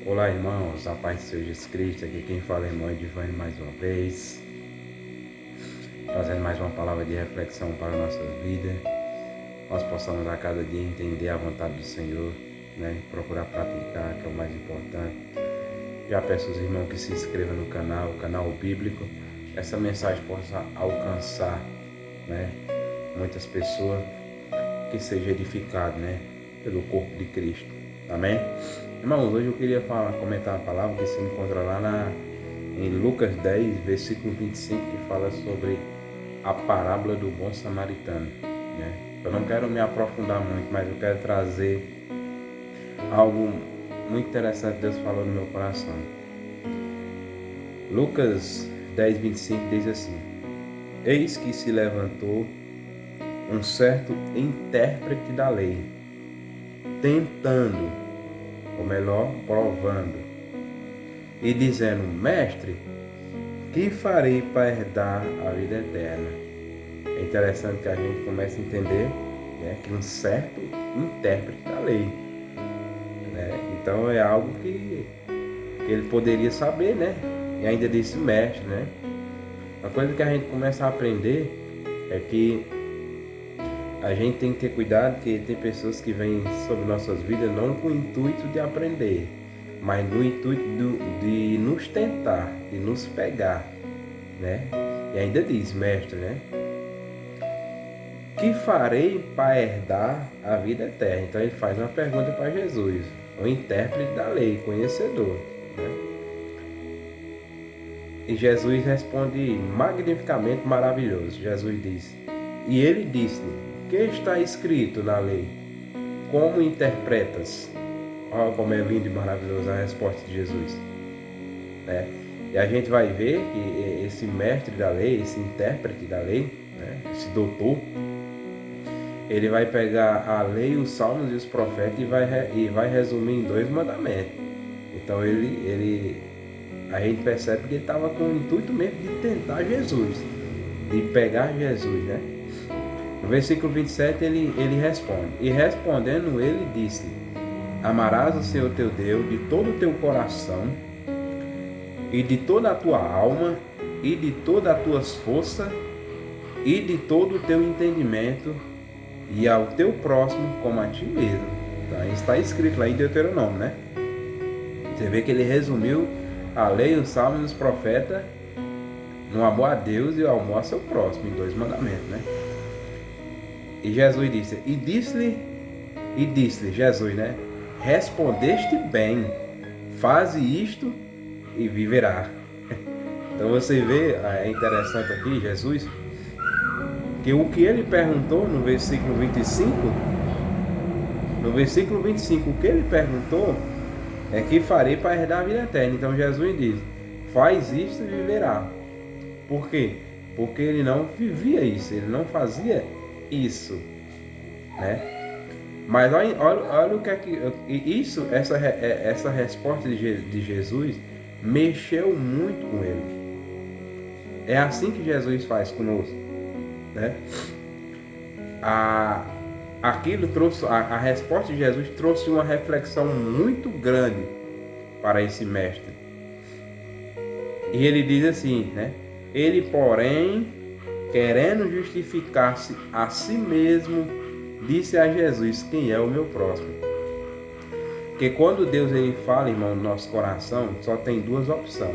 Olá, irmãos, a paz do Senhor Jesus Cristo. Aqui quem fala é irmão Edivane mais uma vez, trazendo mais uma palavra de reflexão para a nossa vida. Nós possamos a cada dia entender a vontade do Senhor, procurar praticar, que é o mais importante. Já peço aos irmãos que se inscrevam no canal, o canal bíblico. Essa mensagem possa alcançar muitas pessoas, que seja edificado pelo corpo de Cristo. Amém? Irmãos, hoje eu queria comentar uma palavra que se encontra lá em Lucas 10, versículo 25, que fala sobre a parábola do bom samaritano. Eu não quero me aprofundar muito, mas eu quero trazer algo muito interessante que Deus falou no meu coração. Lucas 10, 25 diz assim: Eis que se levantou um certo intérprete da lei, tentando, ou melhor, provando, e dizendo: Mestre, que farei para herdar a vida eterna? É interessante que a gente comece a entender que um certo intérprete da lei, então é algo que ele poderia saber, e ainda disse mestre, Uma coisa que a gente começa a aprender é que a gente tem que ter cuidado, que tem pessoas que vêm sobre nossas vidas não com o intuito de aprender, mas no intuito de nos tentar, de nos pegar, E ainda diz, mestre, que farei para herdar a vida eterna? Então ele faz uma pergunta para Jesus, o intérprete da lei, conhecedor, E Jesus responde magnificamente maravilhoso. Jesus diz: E ele disse-lhe: que está escrito na lei? Como interpretas? Olha como é lindo e maravilhosa a resposta de Jesus. E a gente vai ver que esse mestre da lei, esse intérprete da lei, esse doutor, ele vai pegar a lei, os salmos e os profetas e vai resumir em 2 mandamentos. Então a gente percebe que ele estava com o intuito mesmo de tentar Jesus, de pegar Jesus, No versículo 27 ele responde: E respondendo ele disse-lhe: Amarás o Senhor teu Deus de todo o teu coração, e de toda a tua alma, e de todas as tuas forças, e de todo o teu entendimento, e ao teu próximo como a ti mesmo. Então, está escrito lá em Deuteronômio, Você vê que ele resumiu a lei, os salmos e os profetas no amor a Deus e o amor a seu próximo, em 2 mandamentos, E Jesus disse, e disse-lhe Jesus, respondeste bem, faze isto e viverá. Então você vê, é interessante aqui, Jesus, que o que ele perguntou no versículo 25, o que ele perguntou é que farei para herdar a vida eterna. Então Jesus diz, faz isto e viverá. Por quê? Porque ele não vivia isso, ele não fazia isso, Mas olha o que é que isso, essa resposta de Jesus mexeu muito com ele. É assim que Jesus faz conosco, Aquilo trouxe a resposta de Jesus trouxe uma reflexão muito grande para esse mestre. E ele diz assim, Ele, porém, querendo justificar-se a si mesmo, disse a Jesus: quem é o meu próximo? Porque quando Deus ele fala, irmão, no nosso coração, só tem 2 opções: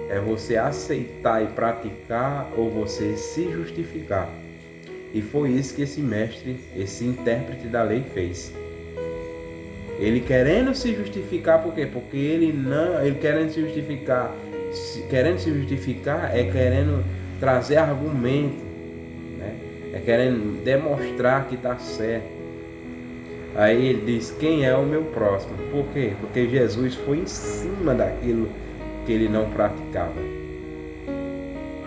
é você aceitar e praticar, ou você se justificar. E foi isso que esse mestre, esse intérprete da lei fez. Ele querendo se justificar, por quê? Porque ele querendo se justificar é querendo trazer argumento, é querendo demonstrar que está certo. Aí ele diz: quem é o meu próximo? Por quê? Porque Jesus foi em cima daquilo que ele não praticava.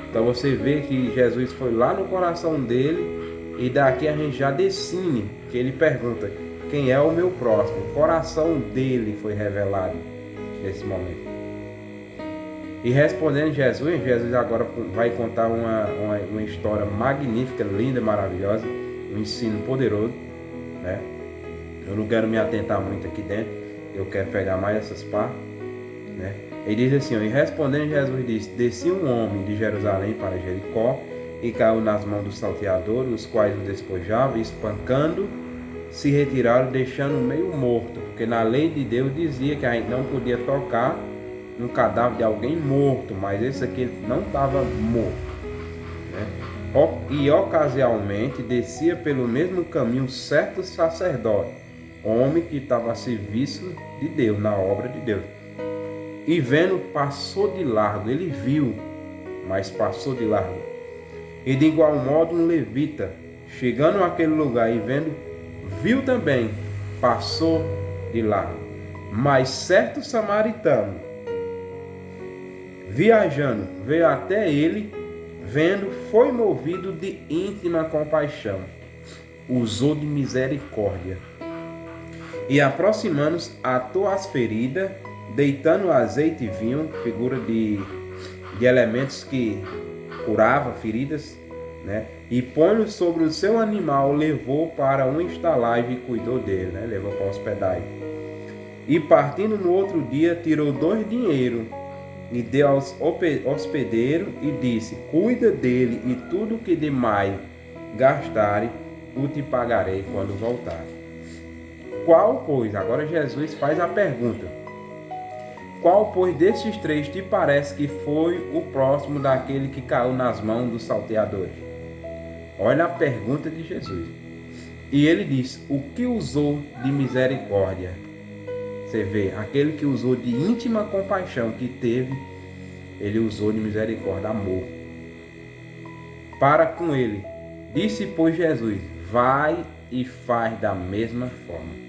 Então você vê que Jesus foi lá no coração dele, e daqui a gente já define que ele pergunta: quem é o meu próximo? O coração dele foi revelado nesse momento. E respondendo Jesus agora vai contar uma história magnífica, linda, maravilhosa, um ensino poderoso, Eu não quero me atentar muito aqui dentro, Eu quero pegar mais essas partes, né? Ele diz assim, ó, e respondendo Jesus disse, descia um homem de Jerusalém para Jericó e caiu nas mãos dos salteadores, os quais o despojavam e espancando, se retiraram deixando meio morto, porque na lei de Deus dizia que a gente não podia tocar no cadáver de alguém morto, mas esse aqui não estava morto, né? E ocasionalmente descia pelo mesmo caminho certo sacerdote, homem que estava a serviço de Deus, na obra de Deus. E vendo, passou de largo. Ele viu, mas passou de largo. E de igual modo um levita, chegando àquele lugar e vendo, viu também, passou de largo. Mas certo samaritano, viajando, veio até ele, vendo, foi movido de íntima compaixão, usou de misericórdia. E aproximando-se, atou as feridas, deitando azeite e vinho, figura de elementos que curava feridas, né? E põe-o sobre o seu animal, levou para uma estalagem e cuidou dele, né? Levou para a hospedagem. E partindo no outro dia, tirou 2 dinheiros e deu aos hospedeiros e disse, cuida dele e tudo que demais gastarem, o te pagarei quando voltar. Qual, pois, agora Jesus faz a pergunta, qual, pois, destes 3 te parece que foi o próximo daquele que caiu nas mãos dos salteadores? Olha a pergunta de Jesus. E ele diz, o que usou de misericórdia? Você vê, aquele que usou de íntima compaixão que teve, ele usou de misericórdia, amor. Para com ele. Disse, pois, Jesus, vai e faz da mesma forma.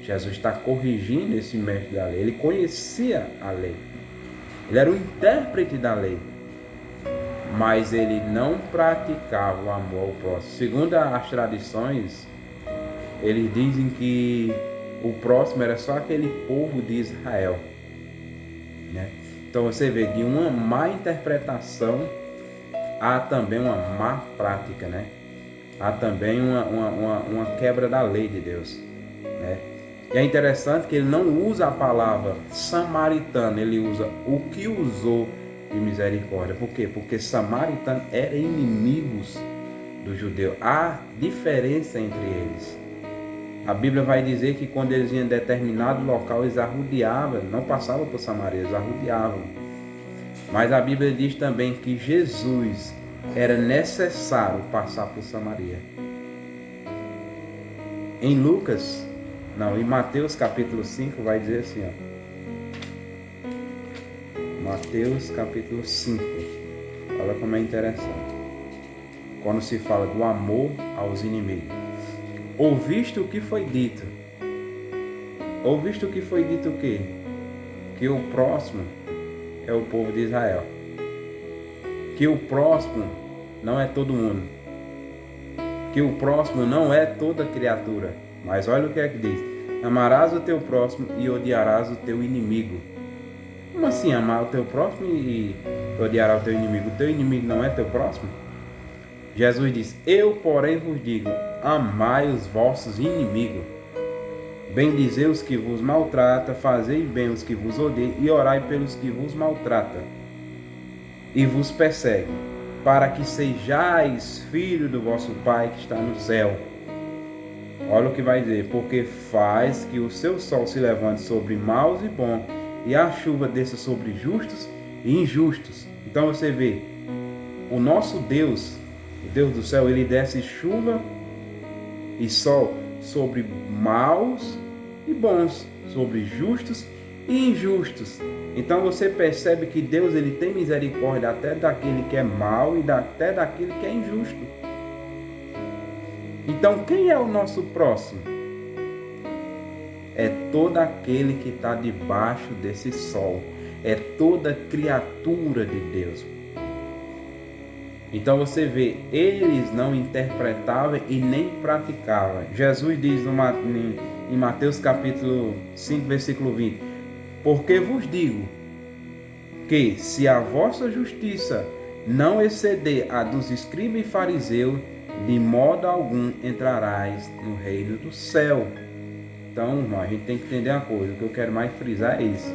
Jesus está corrigindo esse mestre da lei. Ele conhecia a lei. Ele era o intérprete da lei. Mas ele não praticava o amor ao próximo. Segundo as tradições, eles dizem que o próximo era só aquele povo de Israel, né? Então você vê, de uma má interpretação há também uma má prática, né? Há também uma quebra da lei de Deus, né? E é interessante que ele não usa a palavra samaritano, ele usa o que usou de misericórdia. Por quê? Porque samaritano eram inimigos do judeu. Há diferença entre eles. A Bíblia vai dizer que quando eles iam em determinado local, eles arrodeavam, não passavam por Samaria, eles arrodeavam. Mas a Bíblia diz também que Jesus era necessário passar por Samaria. Em Mateus capítulo 5 vai dizer assim, ó. Mateus capítulo 5. Olha como é interessante. Quando se fala do amor aos inimigos. Ouviste o que foi dito? Ouviste o que foi dito o quê? Que o próximo é o povo de Israel. Que o próximo não é todo mundo. Que o próximo não é toda criatura. Mas olha o que é que diz. Amarás o teu próximo e odiarás o teu inimigo. Como assim amar o teu próximo e odiarás o teu inimigo? O teu inimigo não é teu próximo? Jesus diz, eu porém vos digo, amai os vossos inimigos. Bendizei os que vos maltratam, fazei bem os que vos odeiam e orai pelos que vos maltratam e vos perseguem, para que sejais filhos do vosso Pai que está no céu. Olha o que vai dizer, porque faz que o seu sol se levante sobre maus e bons, e a chuva desça sobre justos e injustos. Então você vê, o nosso Deus, o Deus do céu, ele desce chuva e sol sobre maus e bons, sobre justos e injustos. Então você percebe que Deus, ele tem misericórdia até daquele que é mau e até daquele que é injusto. Então quem é o nosso próximo? É todo aquele que está debaixo desse sol. É toda criatura de Deus. Então você vê, eles não interpretavam e nem praticavam. Jesus diz em Mateus capítulo 5, versículo 20, porque vos digo que se a vossa justiça não exceder a dos escribas e fariseus, de modo algum entrarás no reino do céu. Então, irmão, a gente tem que entender uma coisa. O que eu quero mais frisar é isso.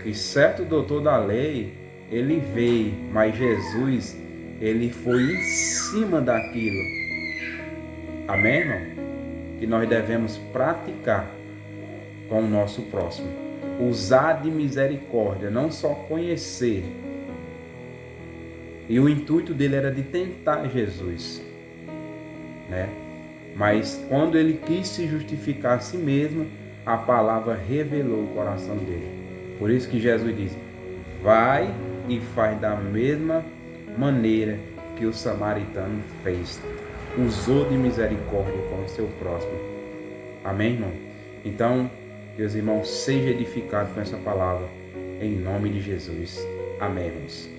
Que certo doutor da lei, ele veio, mas Jesus, ele foi em cima daquilo. Amém, irmão? Que nós devemos praticar com o nosso próximo. Usar de misericórdia, não só conhecer. E o intuito dele era de tentar Jesus, né? Mas quando ele quis se justificar a si mesmo, a palavra revelou o coração dele. Por isso que Jesus diz: vai e faz da mesma maneira que o samaritano fez. Usou de misericórdia com o seu próximo. Amém, irmão? Então, meus irmãos, seja edificado com essa palavra, em nome de Jesus. Amém, irmãos.